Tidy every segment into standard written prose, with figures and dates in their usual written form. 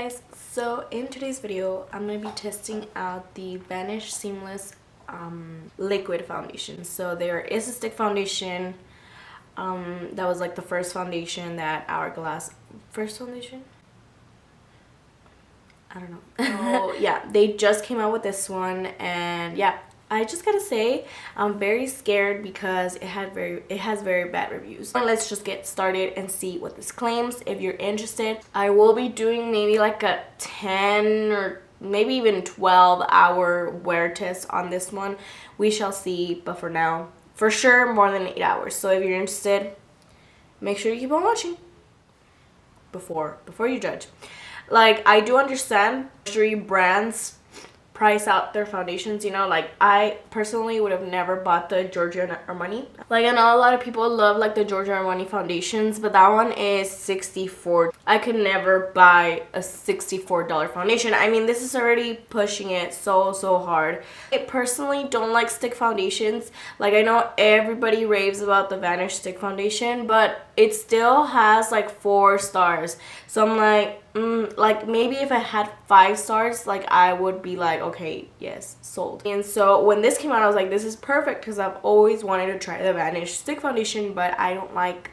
guys, so in today's video I'm going to be testing out the Vanish Seamless liquid foundation. So there is a stick foundation that was like the first foundation that Hourglass foundation, I don't know. So yeah, they just came out with this one, and yeah, I just gotta say I'm very scared because it has very bad reviews. So let's just get started and see what this claims. If you're interested, I will be doing maybe like a 10 or maybe even 12-hour wear test on this one. We shall see, but for now, for sure more than 8 hours. So if you're interested, make sure you keep on watching before you judge. Like, I do understand luxury brands price out their foundations, you know, like I personally would have never bought the Giorgio Armani. Like, I know a lot of people love like the Giorgio Armani foundations, but that one is $64. I could never buy a $64 foundation. I mean, this is already pushing it so hard. I personally don't like stick foundations. Like, I know everybody raves about the Vanish stick foundation, but it still has like 4 stars. So I'm like, like maybe if I had 5 stars, like I would be like, okay, yes, sold. And so when this came out, I was like, this is perfect, because I've always wanted to try the Vanish stick foundation, but I don't like,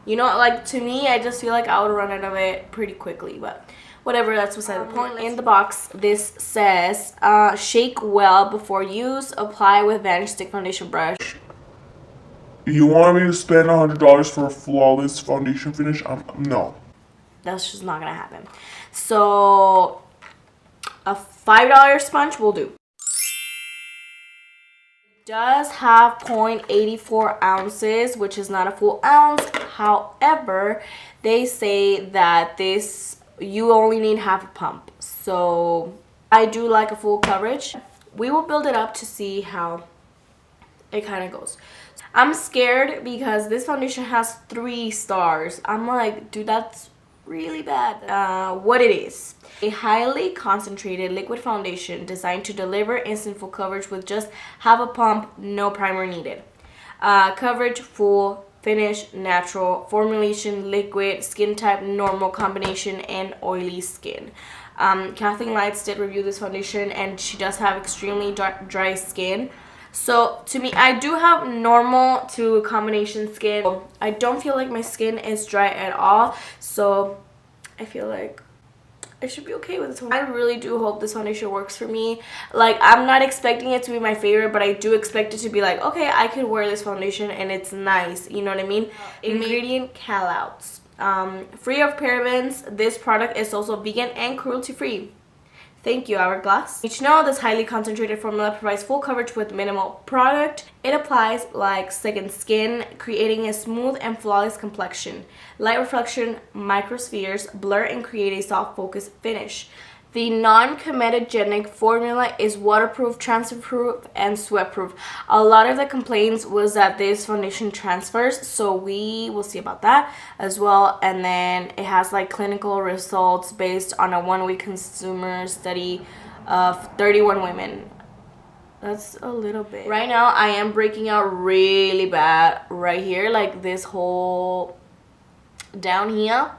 you know, like to me, I just feel like I would run out of it pretty quickly, but whatever, that's beside the point. In the box, this says, shake well before use, apply with Vanish stick foundation brush. You want me to spend $100 for a flawless foundation finish? No. That's just not gonna happen. So a $5 sponge will do. It does have 0.84 ounces, which is not a full ounce. However, they say that this, you only need half a pump. So I do like a full coverage. We will build it up to see how it kind of goes. I'm scared because this foundation has 3 stars. I'm like, dude, that's really bad. What it is: a highly concentrated liquid foundation designed to deliver instant full coverage with just half a pump, no primer needed. Coverage full, finish natural, formulation liquid, skin type normal, combination and oily skin. Kathleen Lights did review this foundation, and she does have extremely dry skin. So to me, I do have normal to combination skin. I don't feel like my skin is dry at all, so I feel like I should be okay with this one. I really do hope this foundation works for me. Like, I'm not expecting it to be my favorite, but I do expect it to be like, okay, I could wear this foundation and it's nice, you know what I mean? Ingredient callouts. Free of parabens. This product is also vegan and cruelty free. Thank you, Hourglass. You should know this highly concentrated formula provides full coverage with minimal product. It applies like second skin, creating a smooth and flawless complexion. Light reflection, microspheres, blur and create a soft focus finish. The non-comedogenic formula is waterproof, transfer-proof, and sweat-proof. A lot of the complaints was that this foundation transfers, so we will see about that as well. And then it has like clinical results based on a 1-week consumer study of 31 women. That's a little bit. Right now, I am breaking out really bad right here, like this whole down here.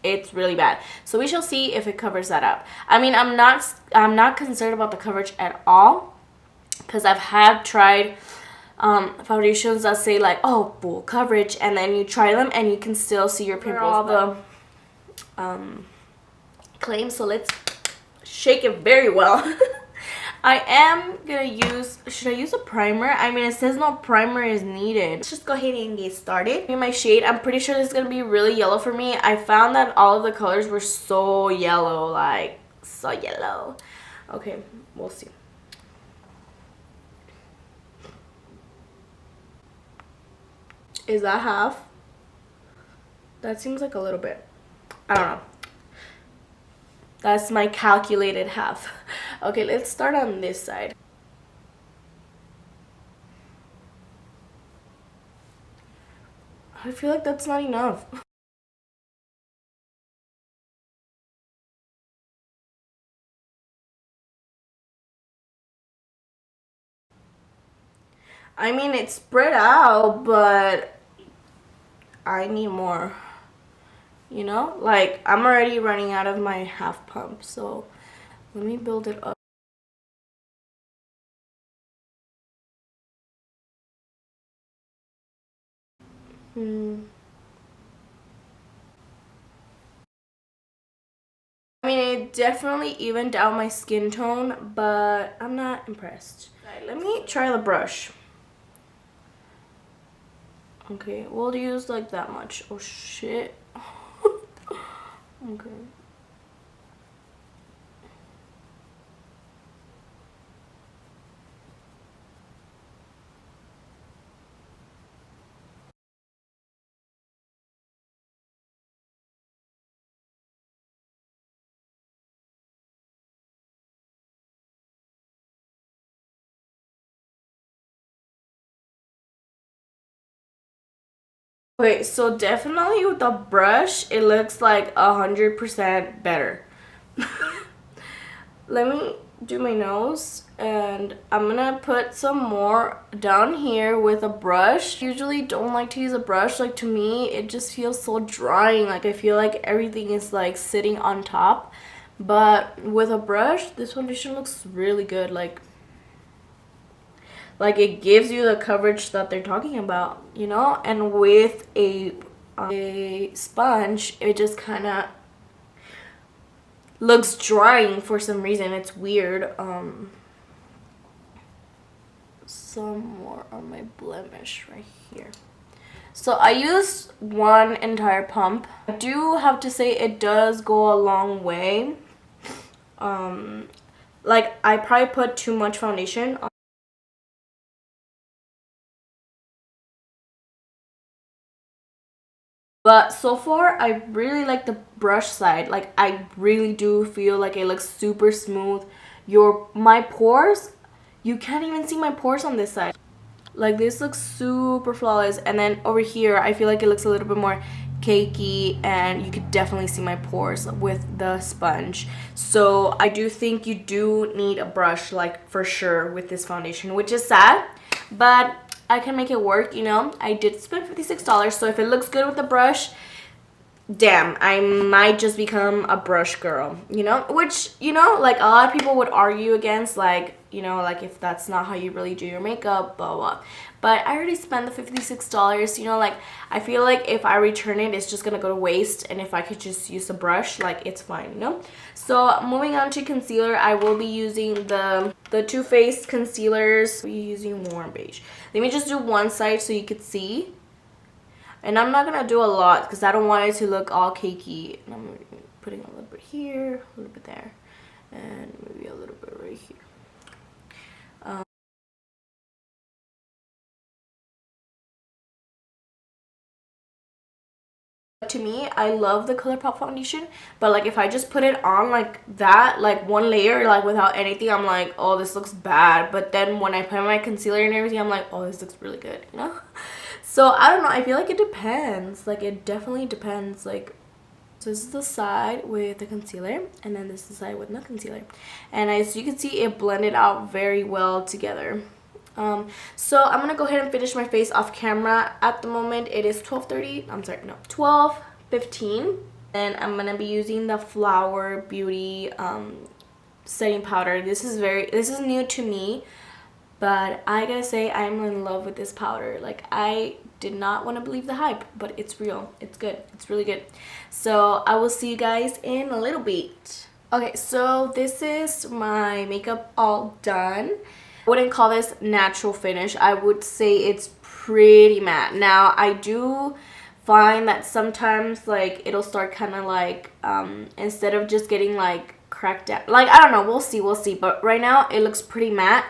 It's really bad, so we shall see if it covers that up. I mean, I'm not concerned about the coverage at all, because I've tried foundations that say like, oh, full coverage, and then you try them and you can still see your pimples. All the claims. So let's shake it very well. I am gonna use, should I use a primer? I mean, it says no primer is needed. Let's just go ahead and get started. In my shade, I'm pretty sure this is gonna be really yellow for me. I found that all of the colors were so yellow, like so yellow. Okay, we'll see. Is that half? That seems like a little bit. I don't know. That's my calculated half. Okay, let's start on this side. I feel like that's not enough. I mean, it's spread out, but I need more. you know? Like, I'm already running out of my half pump, so let me build it up. I mean, it definitely evened out my skin tone, but I'm not impressed. Right, let me try the brush. Okay, we'll use like that much. Oh shit. Okay. Okay, so definitely with the brush, it looks like 100% better. Let me do my nose, and I'm gonna put some more down here with a brush. Usually don't like to use a brush. Like, to me, it just feels so drying. Like, I feel like everything is like sitting on top. But with a brush, this foundation looks really good. Like it gives you the coverage that they're talking about, you know? And with a sponge, it just kind of looks drying for some reason. It's weird. Some more on my blemish right here. So I used one entire pump. I do have to say it does go a long way. Like, I probably put too much foundation on. But so far, I really like the brush side. Like, I really do feel like it looks super smooth. My pores, you can't even see my pores on this side. Like, this looks super flawless. And then over here, I feel like it looks a little bit more cakey, and you could definitely see my pores with the sponge. So I do think you do need a brush, like, for sure, with this foundation, which is sad, but I can make it work, you know? I did spend $56, so if it looks good with the brush, damn, I might just become a brush girl, you know? Which, you know, like, a lot of people would argue against, like, you know, like, if that's not how you really do your makeup, blah, blah. But I already spent the $56, you know, like, I feel like if I return it, it's just gonna go to waste, and if I could just use a brush, like, it's fine, you know? So, moving on to concealer, I will be using the Too Faced concealers. I'll be using Warm Beige. Let me just do one side so you could see. And I'm not gonna do a lot because I don't want it to look all cakey. And I'm putting a little bit here, a little bit there, and maybe a little bit right here. To me, I love the ColourPop foundation, but like, if I just put it on like that, like one layer, like without anything, I'm like, oh, this looks bad. But then when I put my concealer and everything, I'm like, oh, this looks really good, you know? So I don't know, I feel like it depends. Like, it definitely depends. Like, so this is the side with the concealer, and then this is the side with no concealer. And as you can see, it blended out very well together. So I'm gonna go ahead and finish my face off camera. At the moment, it is 12:30. I'm sorry, no, 12:15. And I'm gonna be using the Flower Beauty setting powder. This is new to me, but I gotta say, I'm in love with this powder. Like, I did not want to believe the hype, but it's real. It's good. It's really good. So I will see you guys in a little bit. Okay, so this is my makeup all done. I wouldn't call this natural finish. I would say it's pretty matte. Now, I do find that sometimes, like, it'll start kind of like, instead of just getting like cracked out, like, I don't know, we'll see. But right now, it looks pretty matte.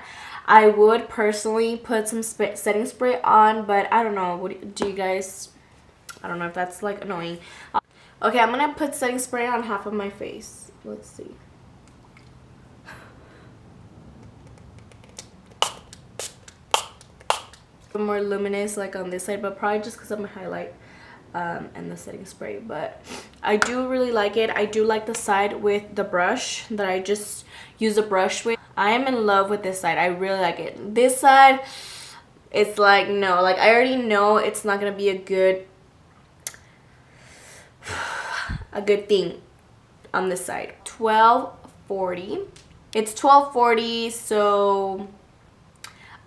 I would personally put some setting spray on, but I don't know. What do you guys? I don't know if that's like annoying. Okay, I'm gonna put setting spray on half of my face. Let's see. More luminous, like on this side, but probably just because of my highlight and the setting spray. But I do really like it. I do like the side with the brush that I just use a brush with. I am in love with this side. I really like it. This side, it's like, no, like, I already know it's not gonna be a good, a good thing on this side. 1240. It's 1240, so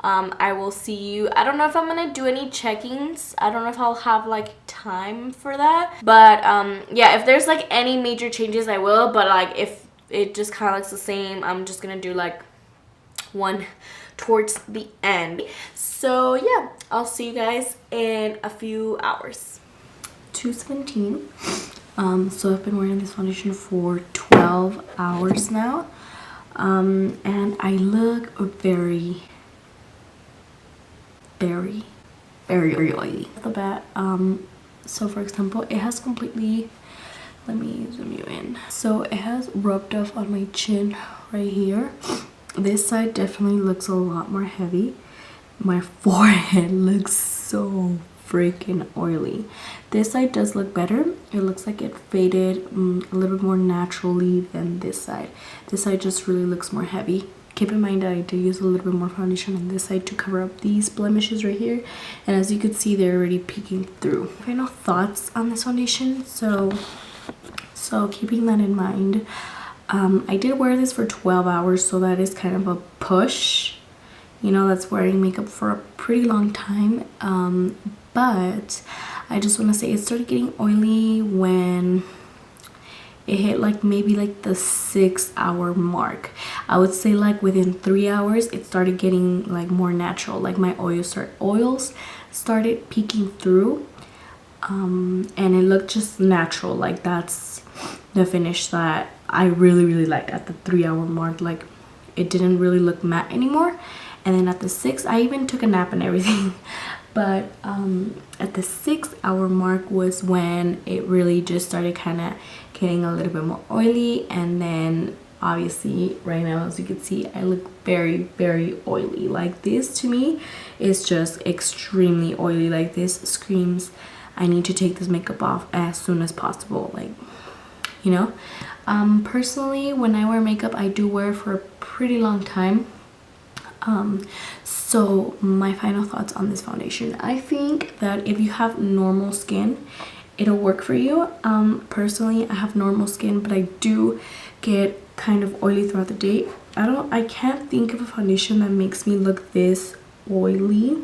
I will see you. I don't know if I'm gonna do any check-ins. I don't know if I'll have like time for that, but yeah, if there's like any major changes I will, but like if it just kind of looks the same, I'm just gonna do like one towards the end. So yeah, I'll see you guys in a few hours. 2:17. So I've been wearing this foundation for 12 hours now, and I look very oily. Off the bat, so for example, it has completely, let me zoom you in. So it has rubbed off on my chin right here. This side definitely looks a lot more heavy. My forehead looks so freaking oily. This side does look better. It looks like it faded a little bit more naturally than this side. This side just really looks more heavy. Keep in mind that I did use a little bit more foundation on this side to cover up these blemishes right here, and as you can see, they're already peeking through. Final thoughts on this foundation. So keeping that in mind, I did wear this for 12 hours, so that is kind of a push. You know, that's wearing makeup for a pretty long time, but I just want to say it started getting oily when it hit like maybe like the 6-hour mark. I would say like within 3 hours it started getting like more natural, like my oils started peeking through, and it looked just natural. Like that's the finish that I really liked at the 3-hour mark. Like it didn't really look matte anymore. And then at the 6, I even took a nap and everything, but at the 6-hour mark was when it really just started kind of getting a little bit more oily. And then obviously right now, as you can see, I look very oily. Like this to me is just extremely oily. Like this screams I need to take this makeup off as soon as possible. Like, you know, personally, when I wear makeup, I do wear it for a pretty long time. So my final thoughts on this foundation, I think that if you have normal skin, it'll work for you. Personally, I have normal skin, but I do get kind of oily throughout the day. I can't think of a foundation that makes me look this oily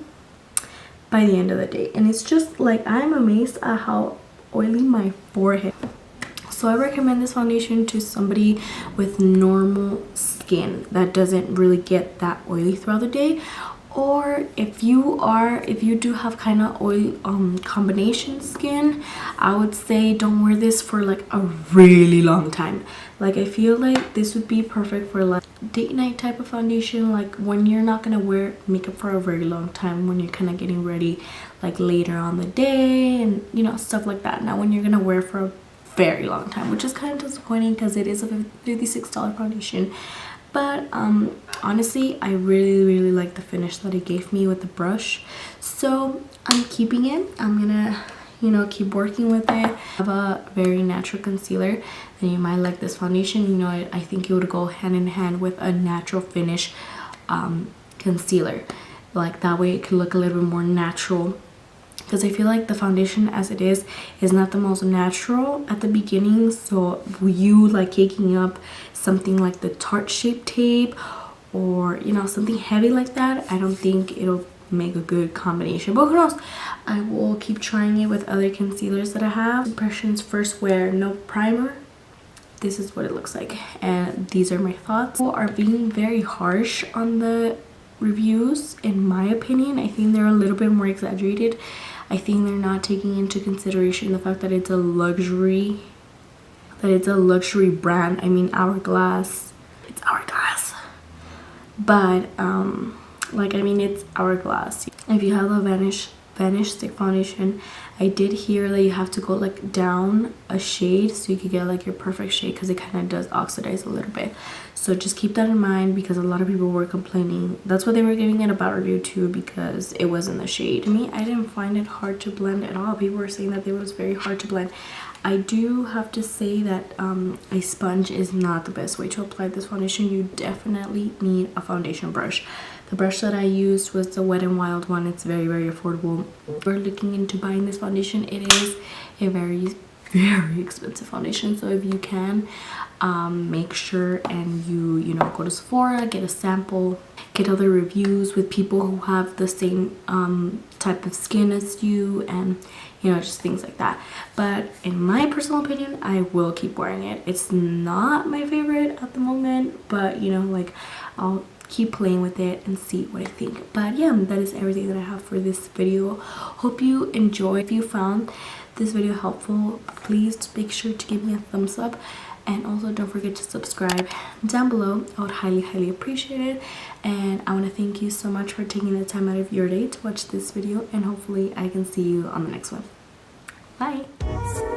by the end of the day, and it's just like I'm amazed at how oily my forehead. So I recommend this foundation to somebody with normal skin that doesn't really get that oily throughout the day, or if you do have kind of oil combination skin, I would say don't wear this for like a really long time. Like I feel like this would be perfect for like date night type of foundation, like when you're not gonna wear makeup for a very long time, when you're kind of getting ready like later on the day and you know, stuff like that. Now when you're gonna wear for a very long time, which is kind of disappointing because it is a $56 foundation. But honestly, I really like the finish that it gave me with the brush, so I'm keeping it. I'm gonna, you know, keep working with it. I have a very natural concealer, and you might like this foundation. You know, I think it would go hand in hand with a natural finish concealer. Like that way it could look a little bit more natural, because I feel like the foundation as it is not the most natural at the beginning. So you like caking up something like the Tarte Shape Tape, or you know, something heavy like that, I don't think it'll make a good combination, but who knows. I will keep trying it with other concealers that I have. Impressions: first wear, no primer. This is what it looks like, and these are my thoughts. People are being very harsh on the reviews, in my opinion. I think they're a little bit more exaggerated. I think they're not taking into consideration the fact that it's a luxury brand. I mean, Hourglass, it's Hourglass, but like, I mean, it's Hourglass. If you have a Vanish stick foundation, I did hear that you have to go like down a shade so you could get like your perfect shade, because it kind of does oxidize a little bit. So just keep that in mind, because a lot of people were complaining. That's what they were giving it a bad review too, because it wasn't the shade. To me, I didn't find it hard to blend at all. People were saying that it was very hard to blend. I do have to say that a sponge is not the best way to apply this foundation. You definitely need a foundation brush. The brush that I used was the Wet n Wild one. It's very affordable. If you're looking into buying this foundation, it is a very very expensive foundation. So if you can, make sure and you know, go to Sephora, get a sample, get other reviews with people who have the same type of skin as you, and you know, just things like that. But in my personal opinion, I will keep wearing it. It's not my favorite at the moment, but you know, like, I'll keep playing with it and see what I think. But yeah, that is everything that I have for this video. Hope you enjoyed. If you found this video helpful, please make sure to give me a thumbs up, and also don't forget to subscribe down below. I would highly appreciate it. And I want to thank you so much for taking the time out of your day to watch this video, and hopefully I can see you on the next one. Bye.